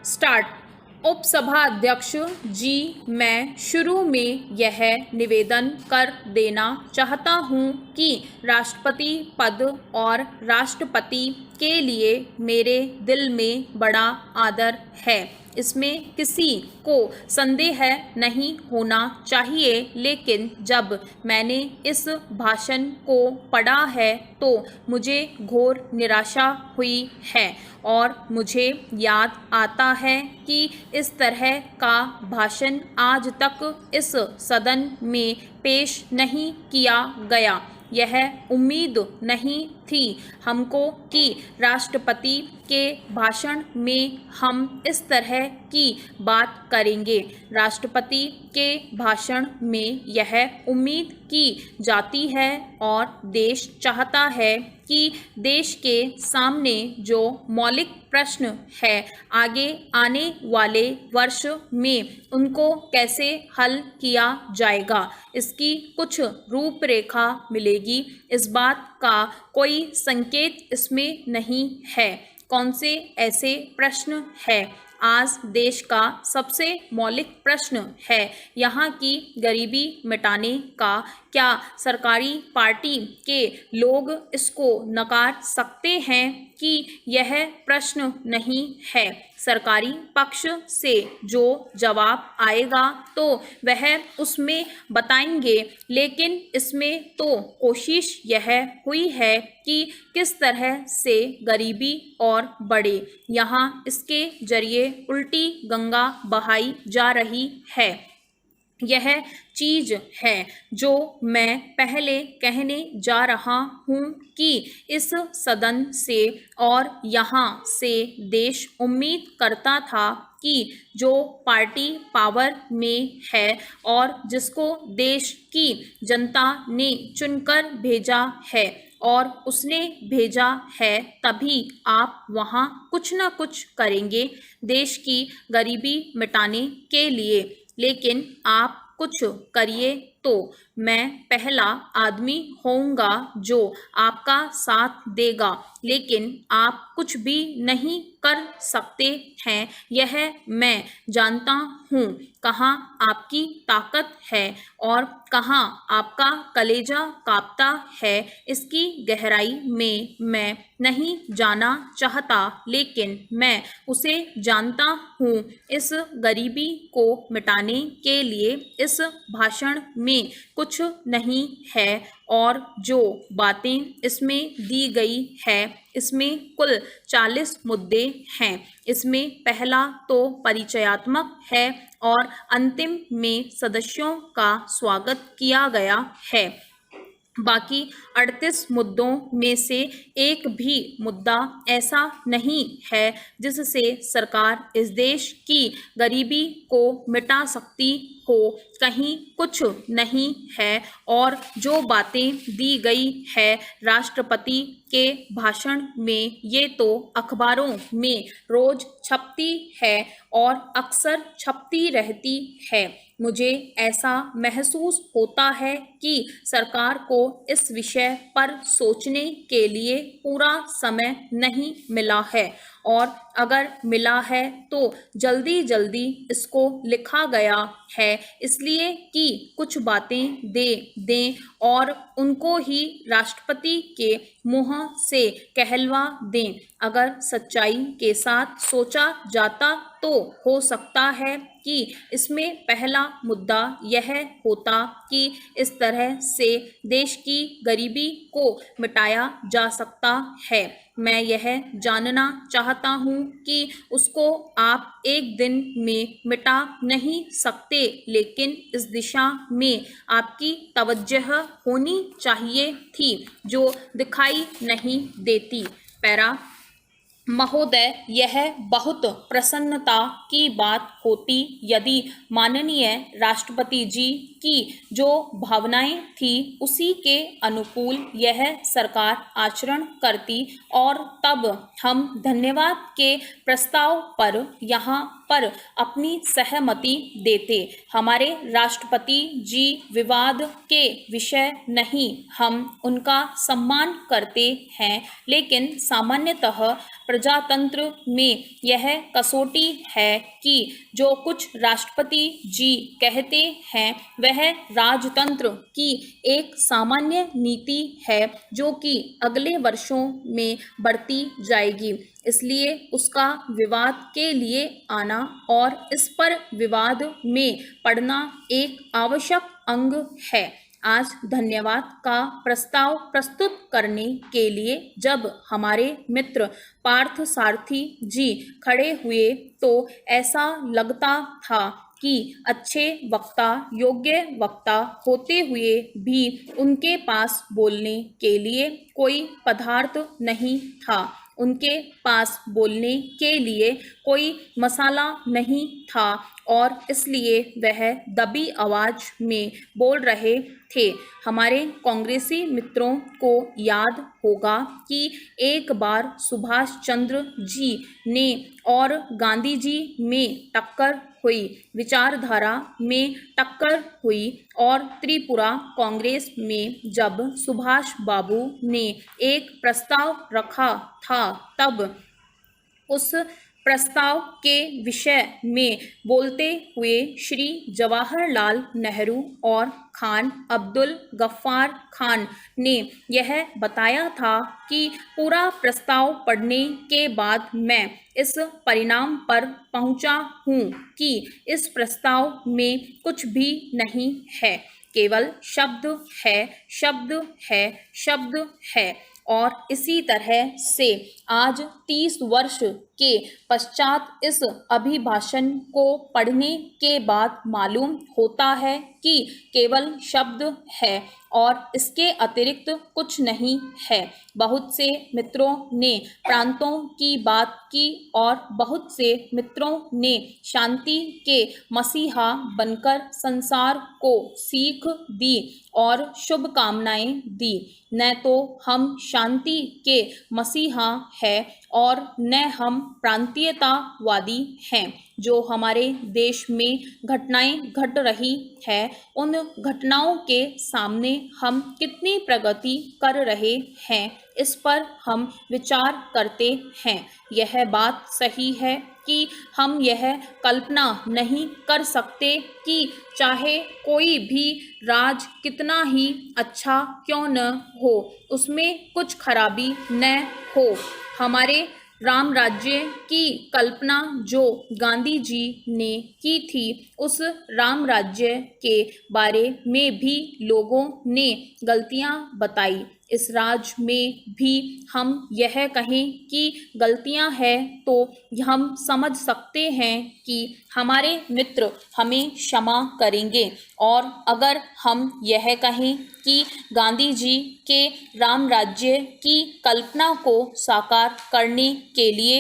Start. उपसभा अध्यक्ष जी, मैं शुरू में यह निवेदन कर देना चाहता हूं कि राष्ट्रपति पद और राष्ट्रपति के लिए मेरे दिल में बड़ा आदर है, इसमें किसी को संदेह नहीं होना चाहिए। लेकिन जब मैंने इस भाषण को पढ़ा है तो मुझे घोर निराशा हुई है और मुझे याद आता है कि इस तरह का भाषण आज तक इस सदन में पेश नहीं किया गया। यह उम्मीद नहीं थी हमको कि राष्ट्रपति के भाषण में हम इस तरह की बात करेंगे। राष्ट्रपति के भाषण में यह उम्मीद की जाती है और देश चाहता है कि देश के सामने जो मौलिक प्रश्न है आगे आने वाले वर्ष में उनको कैसे हल किया जाएगा, इसकी कुछ रूपरेखा मिलेगी। इस बात का कोई संकेत इसमें नहीं है। कौन से ऐसे प्रश्न है? आज देश का सबसे मौलिक प्रश्न है यहाँ की गरीबी मिटाने का। क्या सरकारी पार्टी के लोग इसको नकार सकते हैं कि यह प्रश्न नहीं है? सरकारी पक्ष से जो जवाब आएगा तो वह उसमें बताएंगे, लेकिन इसमें तो कोशिश यह हुई है कि किस तरह से गरीबी और बढ़े। यहाँ इसके जरिए उल्टी गंगा बहाई जा रही है। यह चीज़ है जो मैं पहले कहने जा रहा हूँ कि इस सदन से और यहाँ से देश उम्मीद करता था कि जो पार्टी पावर में है और जिसको देश की जनता ने चुनकर भेजा है और उसने भेजा है, तभी आप वहाँ कुछ न कुछ करेंगे देश की गरीबी मिटाने के लिए। लेकिन आप कुछ करिए तो मैं पहला आदमी होऊंगा जो आपका साथ देगा, लेकिन आप कुछ भी नहीं कर सकते हैं। यह मैं जानता हूँ कहाँ आपकी ताकत है और कहाँ आपका कलेजा कांपता है। इसकी गहराई में मैं नहीं जाना चाहता, लेकिन मैं उसे जानता हूँ। इस गरीबी को मिटाने के लिए इस भाषण में कुछ नहीं है और जो बातें इसमें दी गई है इसमें कुल 40 मुद्दे हैं। इसमें पहला तो परिचयात्मक है और अंतिम में सदस्यों का स्वागत किया गया है। बाकी 38 मुद्दों में से एक भी मुद्दा ऐसा नहीं है जिससे सरकार इस देश की गरीबी को मिटा सकती हो। कहीं कुछ नहीं है और जो बातें दी गई है राष्ट्रपति के भाषण में ये तो अखबारों में रोज छपती है और अक्सर छपती रहती है। मुझे ऐसा महसूस होता है कि सरकार को इस विषय पर सोचने के लिए पूरा समय नहीं मिला है और अगर मिला है तो जल्दी जल्दी इसको लिखा गया है, इसलिए कि कुछ बातें दे दें और उनको ही राष्ट्रपति के मुंह से कहलवा दें। अगर सच्चाई के साथ सोचा जाता तो हो सकता है कि इसमें पहला मुद्दा यह होता कि इस तरह से देश की गरीबी को मिटाया जा सकता है। मैं यह जानना चाहता हूँ कि उसको आप एक दिन में मिटा नहीं सकते, लेकिन इस दिशा में आपकी तवज्जह होनी चाहिए थी जो दिखाई नहीं देती। पैरा महोदय, यह बहुत प्रसन्नता की बात होती यदि माननीय राष्ट्रपति जी की जो भावनाएं थी उसी के अनुकूल यह सरकार आचरण करती और तब हम धन्यवाद के प्रस्ताव पर यहाँ पर अपनी सहमति देते। हमारे राष्ट्रपति जी विवाद के विषय नहीं, हम उनका सम्मान करते हैं, लेकिन सामान्यतः प्रजातंत्र में यह कसौटी है कि जो कुछ राष्ट्रपति जी कहते हैं वह राजतंत्र की एक सामान्य नीति है जो कि अगले वर्षों में बढ़ती जाएगी। इसलिए उसका विवाद के लिए आना और इस पर विवाद में पड़ना एक आवश्यक अंग है। आज धन्यवाद का प्रस्ताव प्रस्तुत करने के लिए जब हमारे मित्र पार्थ सारथी जी खड़े हुए तो ऐसा लगता था कि अच्छे वक्ता, योग्य वक्ता होते हुए भी उनके पास बोलने के लिए कोई पदार्थ नहीं था, उनके पास बोलने के लिए कोई मसाला नहीं था और इसलिए वह दबी आवाज में बोल रहे थे। हमारे कांग्रेसी मित्रों को याद होगा कि एक बार सुभाष चंद्र जी ने और गांधी जी में टक्कर हुई, विचारधारा में टक्कर हुई और त्रिपुरा कांग्रेस में जब सुभाष बाबू ने एक प्रस्ताव रखा था तब उस प्रस्ताव के विषय में बोलते हुए श्री जवाहरलाल नेहरू और खान अब्दुल गफ्फार खान ने यह बताया था कि पूरा प्रस्ताव पढ़ने के बाद मैं इस परिणाम पर पहुंचा हूं कि इस प्रस्ताव में कुछ भी नहीं है, केवल शब्द है, शब्द है, शब्द है। और इसी तरह से आज 30 वर्ष के पश्चात इस अभिभाषण को पढ़ने के बाद मालूम होता है कि केवल शब्द है और इसके अतिरिक्त कुछ नहीं है। बहुत से मित्रों ने प्रांतों की बात की और बहुत से मित्रों ने शांति के मसीहा बनकर संसार को सीख दी और शुभकामनाएं दी। न तो हम शांति के मसीहा हैं और न हम प्रांतीयतावादी हैं। जो हमारे देश में घटनाएं घट रही है उन घटनाओं के सामने हम कितनी प्रगति कर रहे हैं इस पर हम विचार करते हैं। यह बात सही है कि हम यह कल्पना नहीं कर सकते कि चाहे कोई भी राज कितना ही अच्छा क्यों न हो उसमें कुछ खराबी न हो। हमारे राम राज्य की कल्पना जो गांधी जी ने की थी उस राम राज्य के बारे में भी लोगों ने गलतियां बताई। इस राज में भी हम यह कहें कि गलतियां हैं तो हम समझ सकते हैं कि हमारे मित्र हमें क्षमा करेंगे और अगर हम यह कहें कि गांधी जी के राम राज्य की कल्पना को साकार करने के लिए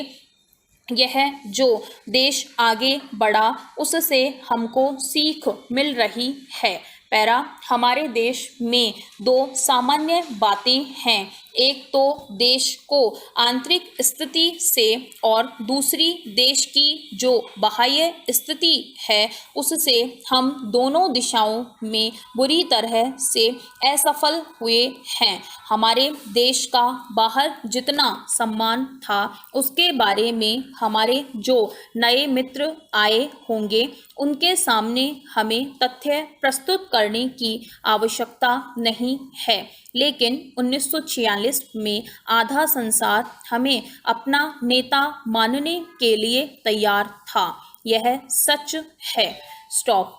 यह जो देश आगे बढ़ा उससे हमको सीख मिल रही है। पैरा हमारे देश में दो सामान्य बातें हैं, एक तो देश को आंतरिक स्थिति से और दूसरी देश की जो बाह्य स्थिति है उससे हम दोनों दिशाओं में बुरी तरह से असफल हुए हैं। हमारे देश का बाहर जितना सम्मान था उसके बारे में हमारे जो नए मित्र आए होंगे उनके सामने हमें तथ्य प्रस्तुत करने की आवश्यकता नहीं है, लेकिन 1946 में आधा संसार हमें अपना नेता मानने के लिए तैयार था। यह सच है। स्टॉप।